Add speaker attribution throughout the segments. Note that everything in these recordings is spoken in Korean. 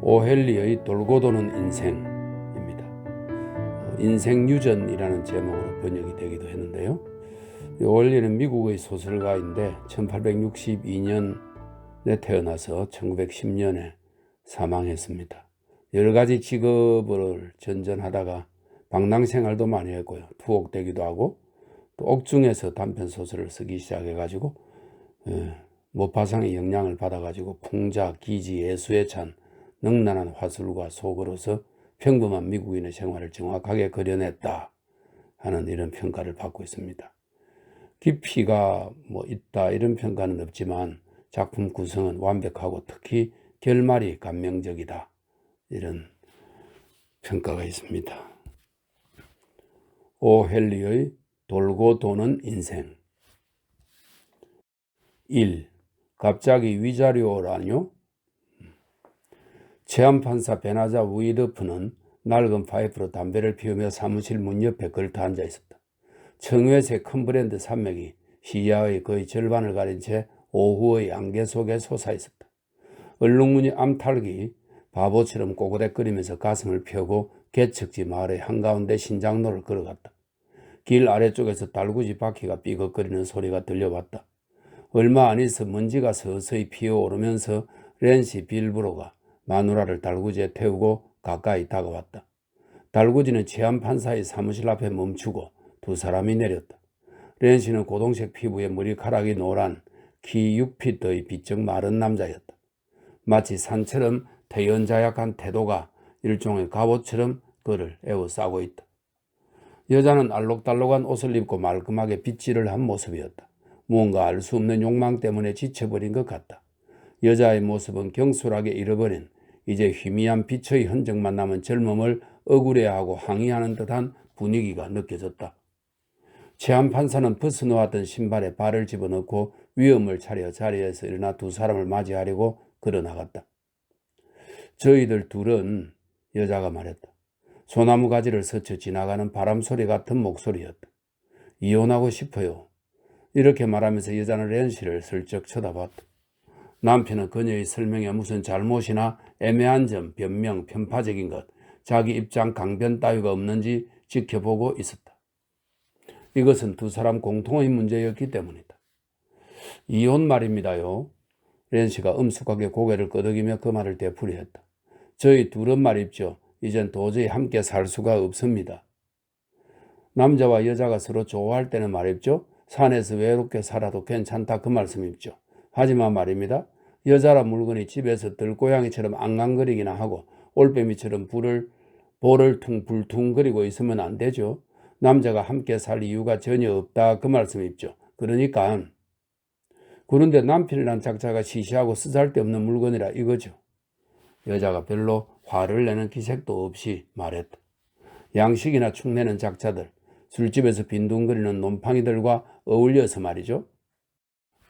Speaker 1: 오헬리의 돌고 도는 인생입니다. 인생유전이라는 제목으로 번역이 되기도 했는데요. 오헬리는 미국의 소설가인데 1862년에 태어나서 1910년에 사망했습니다. 여러 가지 직업을 전전하다가 방랑생활도 많이 했고요. 투옥되기도 하고 또 옥중에서 단편소설을 쓰기 시작해가지고 모파상의 영향을 받아가지고 풍자, 기지, 예수에 찬 능란한 화술과 속으로서 평범한 미국인의 생활을 정확하게 그려냈다 하는 이런 평가를 받고 있습니다. 깊이가 있다 이런 평가는 없지만 작품 구성은 완벽하고 특히 결말이 감명적이다 이런 평가가 있습니다. 오헬리의 돌고 도는 인생. 1. 갑자기 위자료라뇨? 체험판사 베나자 위드프는 낡은 파이프로 담배를 피우며 사무실 문 옆에 걸터 앉아 있었다. 청회색 큰 브랜드 산맥이 시야의 거의 절반을 가린 채 오후의 안개 속에 솟아 있었다. 얼룩무늬 암탉이 바보처럼 꼬그렉거리면서 가슴을 펴고 개척지 마을의 한가운데 신장로를 걸어갔다. 길 아래쪽에서 달구지 바퀴가 삐걱거리는 소리가 들려왔다. 얼마 안 있어 먼지가 서서히 피어오르면서 렌시 빌브로가 마누라를 달구지에 태우고 가까이 다가왔다. 달구지는 체험판사의 사무실 앞에 멈추고 두 사람이 내렸다. 렌시는 고동색 피부에 머리카락이 노란 키 6피트의 비쩍 마른 남자였다. 마치 산처럼 태연자약한 태도가 일종의 갑옷처럼 그를 에워싸고 있다. 여자는 알록달록한 옷을 입고 말끔하게 빗질을 한 모습이었다. 무언가 알 수 없는 욕망 때문에 지쳐버린 것 같다. 여자의 모습은 경솔하게 잃어버린 이제 희미한 빛의 흔적만 남은 젊음을 억울해하고 항의하는 듯한 분위기가 느껴졌다. 체험판사는 벗어놓았던 신발에 발을 집어넣고 위험을 차려 자리에서 일어나 두 사람을 맞이하려고 걸어나갔다. 저희들 둘은, 여자가 말했다. 소나무 가지를 스쳐 지나가는 바람소리 같은 목소리였다. 이혼하고 싶어요. 이렇게 말하면서 여자는 렌시를 슬쩍 쳐다봤다. 남편은 그녀의 설명에 무슨 잘못이나 애매한 점, 변명, 편파적인 것, 자기 입장 강변 따위가 없는지 지켜보고 있었다. 이것은 두 사람 공통의 문제였기 때문이다. 이혼 말입니다요. 렌시가 엄숙하게 고개를 끄덕이며 그 말을 되풀이했다. 저희 둘은 말입죠. 이젠 도저히 함께 살 수가 없습니다. 남자와 여자가 서로 좋아할 때는 말입죠. 산에서 외롭게 살아도 괜찮다 그 말씀입죠. 하지만 말입니다. 여자라 물건이 집에서 들고양이처럼 앙앙거리기나 하고 올빼미처럼 볼을 퉁불퉁거리고 있으면 안 되죠. 남자가 함께 살 이유가 전혀 없다 그 말씀입죠. 그런데 남편이란 작자가 시시하고 쓰잘데없는 물건이라 이거죠. 여자가 별로 화를 내는 기색도 없이 말했다. 양식이나 축내는 작자들, 술집에서 빈둥거리는 놈팡이들과 어울려서 말이죠.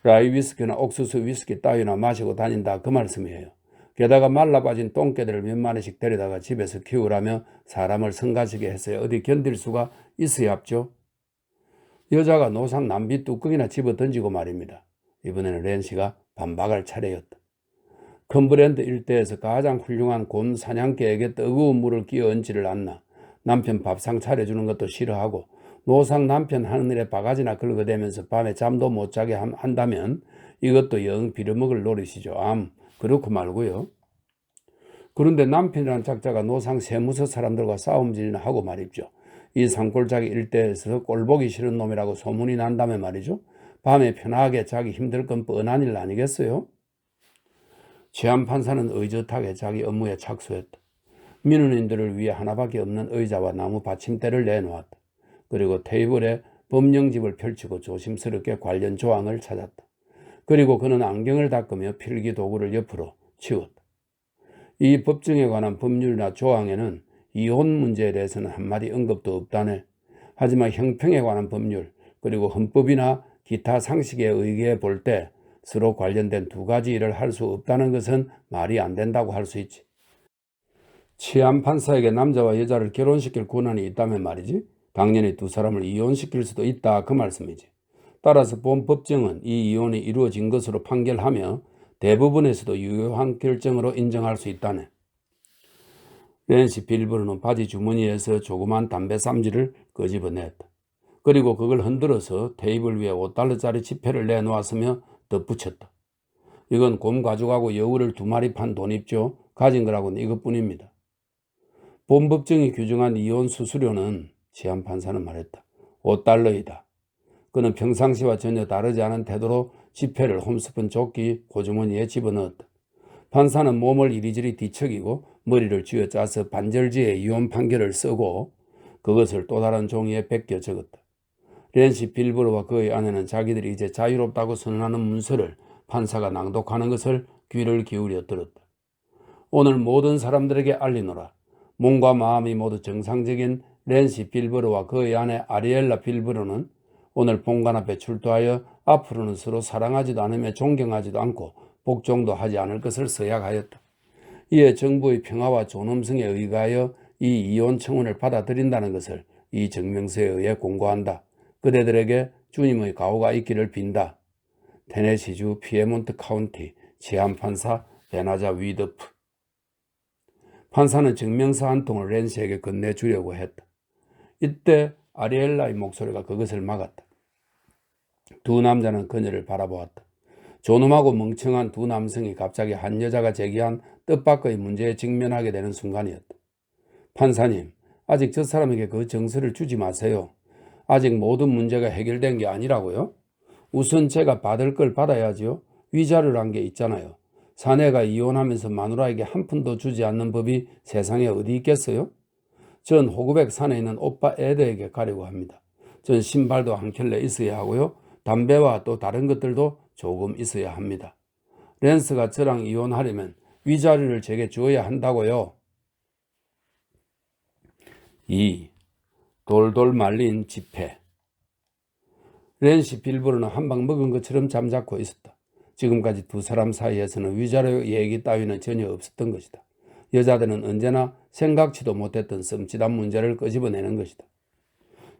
Speaker 1: 라이 위스키나 옥수수 위스키 따위나 마시고 다닌다 그 말씀이에요. 게다가 말라빠진 똥개들을 몇 마리씩 데려다가 집에서 키우라며 사람을 성가시게 했어요. 어디 견딜 수가 있어야 합죠. 여자가 노상 남비 뚜껑이나 집어 던지고 말입니다. 이번에는 렌시가 반박할 차례였다. 큰 브랜드 일대에서 가장 훌륭한 곰 사냥개에게 뜨거운 물을 끼어 얹지를 않나. 남편 밥상 차려주는 것도 싫어하고 노상 남편 하늘에 바가지나 긁어대면서 밤에 잠도 못 자게 한다면 이것도 영 빌어먹을 노릇이죠. 그렇고 말고요. 그런데 남편이란 작자가 노상 세무서 사람들과 싸움질이나 하고 말입죠. 이 산골짜기 일대에서 꼴보기 싫은 놈이라고 소문이 난다면 말이죠. 밤에 편하게 자기 힘들 건 뻔한 일 아니겠어요? 체험판사는 의젓하게 자기 업무에 착수했다. 민원인들을 위해 하나밖에 없는 의자와 나무 받침대를 내놓았다. 그리고 테이블에 법령집을 펼치고 조심스럽게 관련 조항을 찾았다. 그리고 그는 안경을 닦으며 필기도구를 옆으로 치웠다. 이 법정에 관한 법률이나 조항에는 이혼 문제에 대해서는 한마디 언급도 없다네. 하지만 형평에 관한 법률 그리고 헌법이나 기타 상식에 의해 볼 때 서로 관련된 두 가지 일을 할 수 없다는 것은 말이 안 된다고 할 수 있지. 체험판사에게 남자와 여자를 결혼시킬 권한이 있다면 말이지. 당연히 두 사람을 이혼시킬 수도 있다 그 말씀이지. 따라서 본 법정은 이 이혼이 이루어진 것으로 판결하며 대부분에서도 유효한 결정으로 인정할 수 있다네. 렌시 빌브로는 바지 주머니에서 조그만 담배 쌈지를 끄집어냈다. 그리고 그걸 흔들어서 테이블 위에 5달러짜리 지폐를 내놓았으며 덧붙였다. 이건 곰 가죽하고 여우를 2마리 판 돈 입죠. 가진 거라고는 이것뿐입니다. 본법정이 규정한 이혼 수수료는 지한 판사는 말했다. 5달러이다. 그는 평상시와 전혀 다르지 않은 태도로 지폐를 홈스푼 조끼 고주머니에 집어넣었다. 판사는 몸을 이리저리 뒤척이고 머리를 쥐어짜서 반절지에 이혼 판결을 쓰고 그것을 또 다른 종이에 베껴 적었다. 렌시 빌브로와 그의 아내는 자기들이 이제 자유롭다고 선언하는 문서를 판사가 낭독하는 것을 귀를 기울여 들었다. 오늘 모든 사람들에게 알리노라. 몸과 마음이 모두 정상적인 렌시 빌브로와 그의 아내 아리엘라 빌브로는 오늘 본관 앞에 출두하여 앞으로는 서로 사랑하지도 않으며 존경하지도 않고 복종도 하지 않을 것을 서약하였다. 이에 정부의 평화와 존엄성에 의하여 이 이혼 청원을 받아들인다는 것을 이 증명서에 의해 공고한다. 그대들에게 주님의 가호가 있기를 빈다. 테네시주 피에몬트 카운티 제한판사 베나자 위드프. 판사는 증명서 한 통을 렌시에게 건네주려고 했다. 이때 아리엘라의 목소리가 그것을 막았다. 두 남자는 그녀를 바라보았다. 존엄하고 멍청한 두 남성이 갑자기 한 여자가 제기한 뜻밖의 문제에 직면하게 되는 순간이었다. 판사님, 아직 저 사람에게 그 정서를 주지 마세요. 아직 모든 문제가 해결된 게 아니라고요? 우선 제가 받을 걸 받아야지요. 위자료란 게 있잖아요. 사내가 이혼하면서 마누라에게 한 푼도 주지 않는 법이 세상에 어디 있겠어요? 전 호구백 산에 있는 오빠 애들에게 가려고 합니다. 전 신발도 한 켤레 있어야 하고요. 담배와 또 다른 것들도 조금 있어야 합니다. 렌스가 저랑 이혼하려면 위자료를 제게 주어야 한다고요. 2. 돌돌 말린 지폐. 렌시 빌브로는 한 방 먹은 것처럼 잠자코 있었다. 지금까지 두 사람 사이에서는 위자료 얘기 따위는 전혀 없었던 것이다. 여자들은 언제나 생각지도 못했던 썸짓한 문제를 끄집어내는 것이다.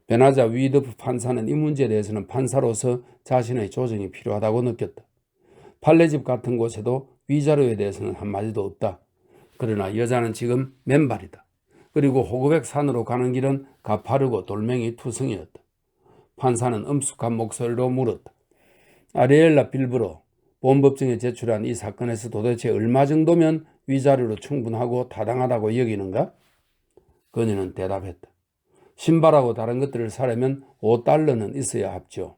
Speaker 1: 베나자 위드프 판사는 이 문제에 대해서는 판사로서 자신의 조정이 필요하다고 느꼈다. 판례집 같은 곳에도 위자료에 대해서는 한마디도 없다. 그러나 여자는 지금 맨발이다. 그리고 호구백 산으로 가는 길은 가파르고 돌멩이 투성이었다. 판사는 엄숙한 목소리로 물었다. 아리엘라 빌브로, 본법정에 제출한 이 사건에서 도대체 얼마 정도면 위자료로 충분하고 타당하다고 여기는가? 그녀는 대답했다. 신발하고 다른 것들을 사려면 5달러는 있어야 합죠.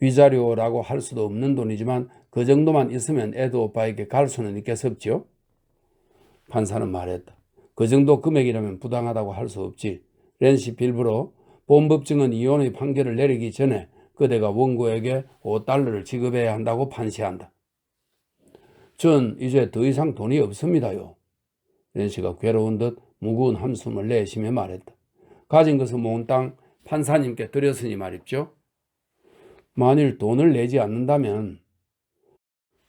Speaker 1: 위자료라고 할 수도 없는 돈이지만 그 정도만 있으면 에드 오빠에게 갈 수는 있겠었죠. 판사는 말했다. 그 정도 금액이라면 부당하다고 할 수 없지. 렌시 빌브로, 본법정은 이혼의 판결을 내리기 전에 그대가 원고에게 5달러를 지급해야 한다고 판시한다. 전 이제 더 이상 돈이 없습니다요. 렌시가 괴로운 듯 무거운 한숨을 내쉬며 말했다. 가진 것은 몽땅 판사님께 드렸으니 말입죠. 만일 돈을 내지 않는다면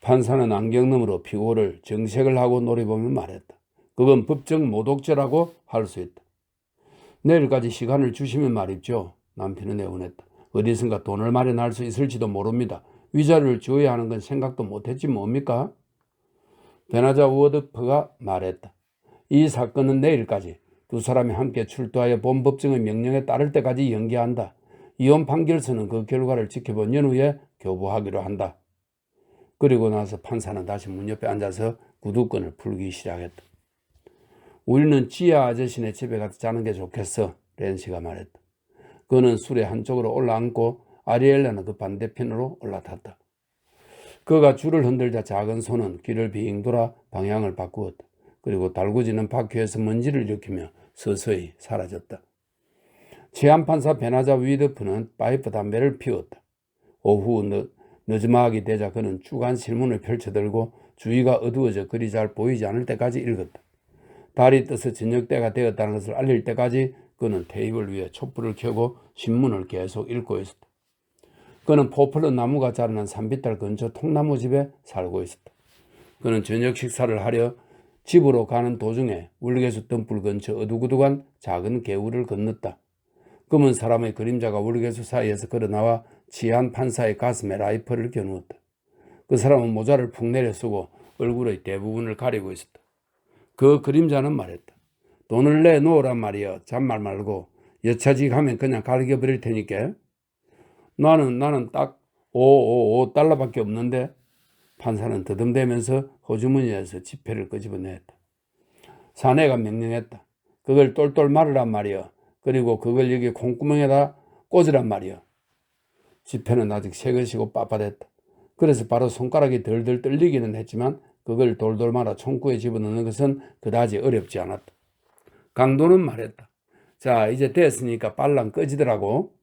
Speaker 1: 판사는 안경너머로 피고를 정색을 하고 노려보며 말했다. 그건 법정 모독죄라고 할 수 있다. 내일까지 시간을 주시면 말입죠. 남편은 애원했다. 어디선가 돈을 마련할 수 있을지도 모릅니다. 위자료를 지어야 하는 건 생각도 못했지 뭡니까? 베나자 워드프가 말했다. 이 사건은 내일까지 두 사람이 함께 출두하여 본법정의 명령에 따를 때까지 연기한다. 이혼 판결서는 그 결과를 지켜본 연후에 교부하기로 한다. 그리고 나서 판사는 다시 문 옆에 앉아서 구두끈을 풀기 시작했다. 우리는 지아 아저씨네 집에 가서 자는 게 좋겠어. 렌시가 말했다. 그는 술의 한쪽으로 올라앉고 아리엘라는 그 반대편으로 올라탔다. 그가 줄을 흔들자 작은 손은 귀를 빙 돌아 방향을 바꾸었다. 그리고 달구지는 바퀴에서 먼지를 일으키며 서서히 사라졌다. 제한판사 베나자 위드프는 파이프 담배를 피웠다. 오후 늦음하기 되자 그는 주간 실문을 펼쳐들고 주위가 어두워져 글이 잘 보이지 않을 때까지 읽었다. 달이 떠서 저녁때가 되었다는 것을 알릴 때까지 그는 테이블 위에 촛불을 켜고 신문을 계속 읽고 있었다. 그는 포플러 나무가 자라난 산비탈 근처 통나무집에 살고 있었다. 그는 저녁 식사를 하려 집으로 가는 도중에 월계수 덤불 근처 어둑어둑한 작은 개울을 건넜다. 검은 사람의 그림자가 월계수 사이에서 걸어나와 치안 판사의 가슴에 라이플을 겨누었다. 그 사람은 모자를 푹 내려 쓰고 얼굴의 대부분을 가리고 있었다. 그 그림자는 말했다. 돈을 내놓으란 말이여. 잔말 말고. 여차지 하면 그냥 갈겨버릴 테니까. 나는 딱 5달러밖에 없는데. 판사는 더듬대면서 호주머니에서 지폐를 끄집어냈다. 사내가 명령했다. 그걸 똘똘 말으란 말이여. 그리고 그걸 여기 콩구멍에다 꽂으란 말이여. 지폐는 아직 새 것이고 빳빳했다. 그래서 바로 손가락이 덜덜 떨리기는 했지만 그걸 돌돌 말아 총구에 집어넣는 것은 그다지 어렵지 않았다. 강도는 말했다. 자, 이제 됐으니까 빨랑 꺼지더라고.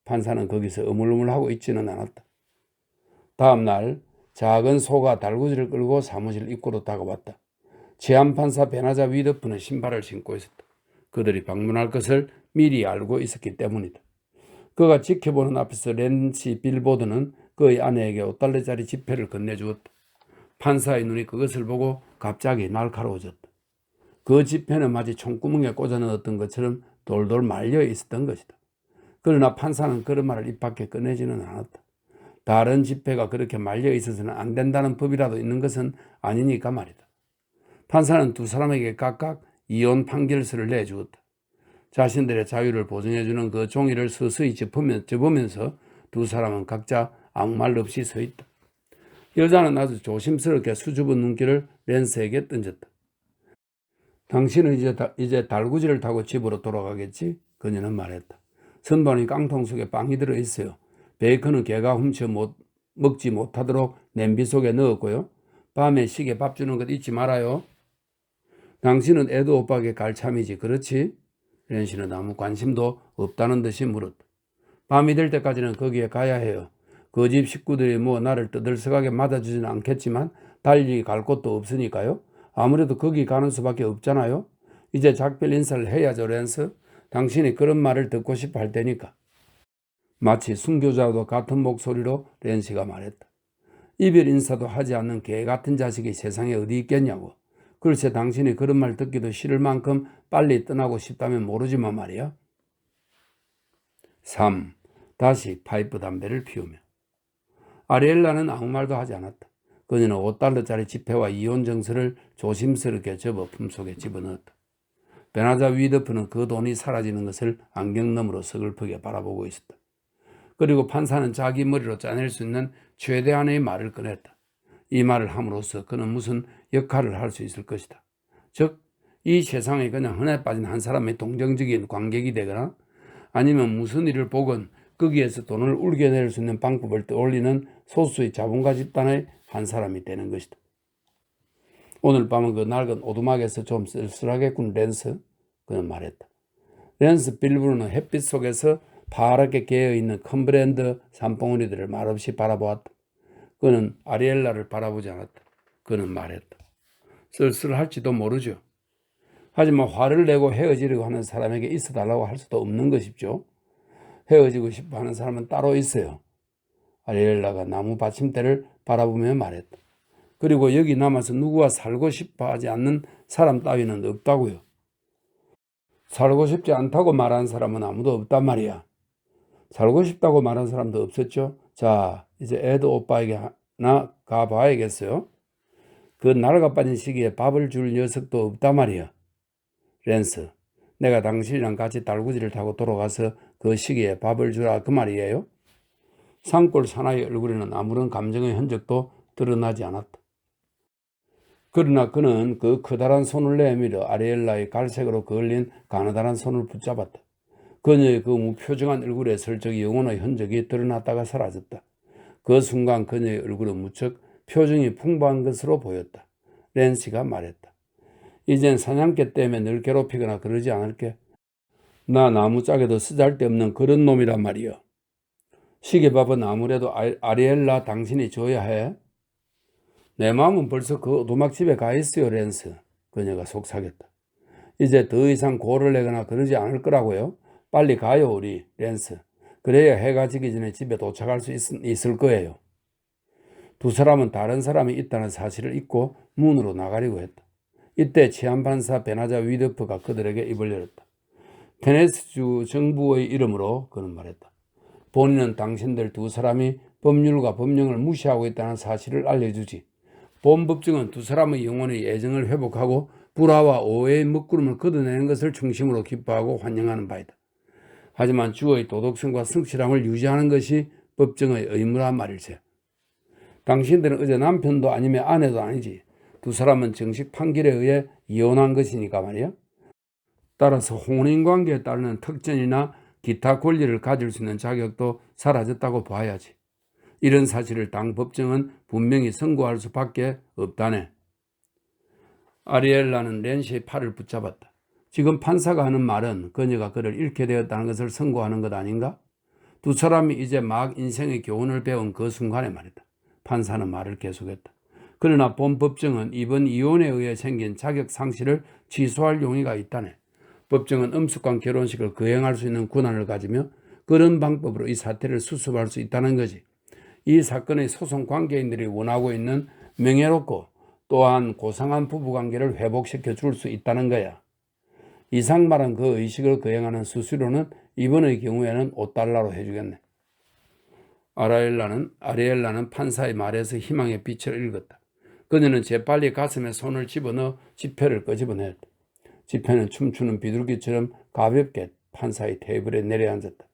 Speaker 1: 판사는 거기서 어물어물하고 있지는 않았다. 다음 날 작은 소가 달구지를 끌고 사무실 입구로 다가왔다. 제안판사 베나자 위더프는 신발을 신고 있었다. 그들이 방문할 것을 미리 알고 있었기 때문이다. 그가 지켜보는 앞에서 렌시 빌보드는 그의 아내에게 5달러짜리 지폐를 건네주었다. 판사의 눈이 그것을 보고 갑자기 날카로워졌다. 그 지폐는 마치 총구멍에 꽂아 넣었던 것처럼 돌돌 말려 있었던 것이다. 그러나 판사는 그런 말을 입 밖에 꺼내지는 않았다. 다른 지폐가 그렇게 말려 있어서는 안 된다는 법이라도 있는 것은 아니니까 말이다. 판사는 두 사람에게 각각 이혼 판결서를 내주었다. 자신들의 자유를 보증해주는 그 종이를 서서히 접으면서 두 사람은 각자 아무 말 없이 서 있다. 여자는 아주 조심스럽게 수줍은 눈길을 랜스에게 던졌다. 당신은 이제 달구지를 타고 집으로 돌아가겠지? 그녀는 말했다. 선반이 깡통 속에 빵이 들어있어요. 베이컨은 개가 훔쳐 먹지 못하도록 냄비 속에 넣었고요. 밤에 시계 밥 주는 것 잊지 말아요. 당신은 에드 오빠에게 갈 참이지, 그렇지? 렌시는 아무 관심도 없다는 듯이 물었다. 밤이 될 때까지는 거기에 가야 해요. 그 집 식구들이 나를 떠들썩하게 맞아주지는 않겠지만 달리 갈 곳도 없으니까요. 아무래도 거기 가는 수밖에 없잖아요. 이제 작별 인사를 해야죠, 렌스. 당신이 그런 말을 듣고 싶어 할 테니까. 마치 순교자도 같은 목소리로 렌시가 말했다. 이별 인사도 하지 않는 개 같은 자식이 세상에 어디 있겠냐고. 글쎄 당신이 그런 말 듣기도 싫을 만큼 빨리 떠나고 싶다면 모르지만 말이야. 3. 다시 파이프 담배를 피우며. 아리엘라는 아무 말도 하지 않았다. 그녀는 5달러짜리 지폐와 이혼 정서를 조심스럽게 접어 품속에 집어넣었다. 베나자 위더프는 그 돈이 사라지는 것을 안경 너머로 서글프게 바라보고 있었다. 그리고 판사는 자기 머리로 짜낼 수 있는 최대한의 말을 꺼냈다. 이 말을 함으로써 그는 무슨 역할을 할 수 있을 것이다. 즉, 이 세상에 그냥 흔해 빠진 한 사람의 동정적인 관객이 되거나 아니면 무슨 일을 보건 거기에서 돈을 울겨낼 수 있는 방법을 떠올리는 소수의 자본가 집단의 한 사람이 되는 것이다. 오늘 밤은 그 낡은 오두막에서 좀 쓸쓸하겠군, 랜스. 그는 말했다. 랜스 빌브루는 햇빛 속에서 파랗게 개어있는 컴브랜드 산봉우리들을 말없이 바라보았다. 그는 아리엘라를 바라보지 않았다. 그는 말했다. 쓸쓸할지도 모르죠. 하지만 화를 내고 헤어지려고 하는 사람에게 있어달라고 할 수도 없는 것이죠. 헤어지고 싶어 하는 사람은 따로 있어요. 아리엘라가 나무 받침대를 바라보며 말했다. 그리고 여기 남아서 누구와 살고 싶어 하지 않는 사람 따위는 없다고요. 살고 싶지 않다고 말하는 사람은 아무도 없단 말이야. 살고 싶다고 말하는 사람도 없었죠. 자, 이제 에드 오빠에게 하나 가봐야겠어요. 그 낡아 빠진 시기에 밥을 줄 녀석도 없단 말이야. 랜스, 내가 당신이랑 같이 달구지를 타고 돌아가서 그 시기에 밥을 주라 그 말이에요? 산골 사나이의 얼굴에는 아무런 감정의 흔적도 드러나지 않았다. 그러나 그는 그 커다란 손을 내밀어 아리엘라의 갈색으로 그을린 가느다란 손을 붙잡았다. 그녀의 그 무표정한 얼굴에 슬쩍 영혼의 흔적이 드러났다가 사라졌다. 그 순간 그녀의 얼굴은 무척 표정이 풍부한 것으로 보였다. 랜시가 말했다. 이젠 사냥개 때문에 늘 괴롭히거나 그러지 않을게. 나 나무짝에도 쓰잘데없는 그런 놈이란 말이여. 시계밥은 아무래도 아리엘라 당신이 줘야 해. 내 마음은 벌써 그 오두막집에 가 있어요, 랜스. 그녀가 속삭였다. 이제 더 이상 고를 내거나 그러지 않을 거라고요. 빨리 가요, 우리 랜스. 그래야 해가 지기 전에 집에 도착할 수 있을 거예요. 두 사람은 다른 사람이 있다는 사실을 잊고 문으로 나가려고 했다. 이때 치안판사 베나자 위더프가 그들에게 입을 열었다. 테네스주 정부의 이름으로 그는 말했다. 본인은 당신들 두 사람이 법률과 법령을 무시하고 있다는 사실을 알려주지. 본 법정은 두 사람의 영혼의 애정을 회복하고 불화와 오해의 먹구름을 걷어내는 것을 중심으로 기뻐하고 환영하는 바이다. 하지만 주어의 도덕성과 성실함을 유지하는 것이 법정의 의무란 말일세. 당신들은 어제 남편도 아니면 아내도 아니지. 두 사람은 정식 판결에 의해 이혼한 것이니까 말이야. 따라서 혼인관계에 따르는 특전이나 기타 권리를 가질 수 있는 자격도 사라졌다고 봐야지. 이런 사실을 당 법정은 분명히 선고할 수밖에 없다네. 아리엘라는 렌시의 팔을 붙잡았다. 지금 판사가 하는 말은 그녀가 그를 잃게 되었다는 것을 선고하는 것 아닌가? 두 사람이 이제 막 인생의 교훈을 배운 그 순간에 말이다. 판사는 말을 계속했다. 그러나 본 법정은 이번 이혼에 의해 생긴 자격 상실을 취소할 용의가 있다네. 법정은 엄숙한 결혼식을 거행할 수 있는 권한을 가지며 그런 방법으로 이 사태를 수습할 수 있다는 거지. 이 사건의 소송 관계인들이 원하고 있는 명예롭고 또한 고상한 부부관계를 회복시켜 줄 수 있다는 거야. 이상 말한 그 의식을 거행하는 수수료는 이번의 경우에는 $5로 해주겠네. 아리엘라는 판사의 말에서 희망의 빛을 읽었다. 그녀는 재빨리 가슴에 손을 집어넣어 지폐를 끄집어냈다. 지폐는 춤추는 비둘기처럼 가볍게 판사의 테이블에 내려앉았다.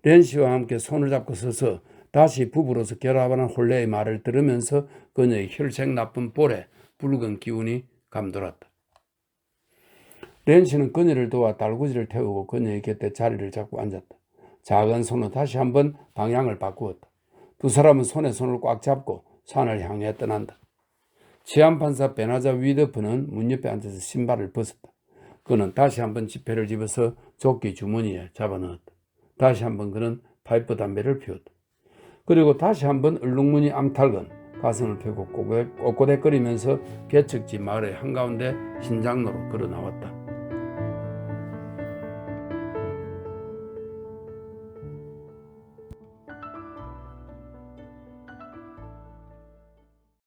Speaker 1: 렌시와 함께 손을 잡고 서서 다시 부부로서 결합하는 홀레의 말을 들으면서 그녀의 혈색 나쁜 볼에 붉은 기운이 감돌았다. 렌시는 그녀를 도와 달구지를 태우고 그녀의 곁에 자리를 잡고 앉았다. 작은 손으로 다시 한번 방향을 바꾸었다. 두 사람은 손에 손을 꽉 잡고 산을 향해 떠난다. 치안판사 베나자 위드프는 문 옆에 앉아서 신발을 벗었다. 그는 다시 한번 지폐를 집어서 조끼 주머니에 잡아넣었다. 다시 한번 그는 파이프 담배를 피웠다. 그리고 다시 한번 얼룩무늬 암탉은 가슴을 펴고 꼬꼬대거리면서 개척지 마을의 한가운데 신장로로 걸어 나왔다.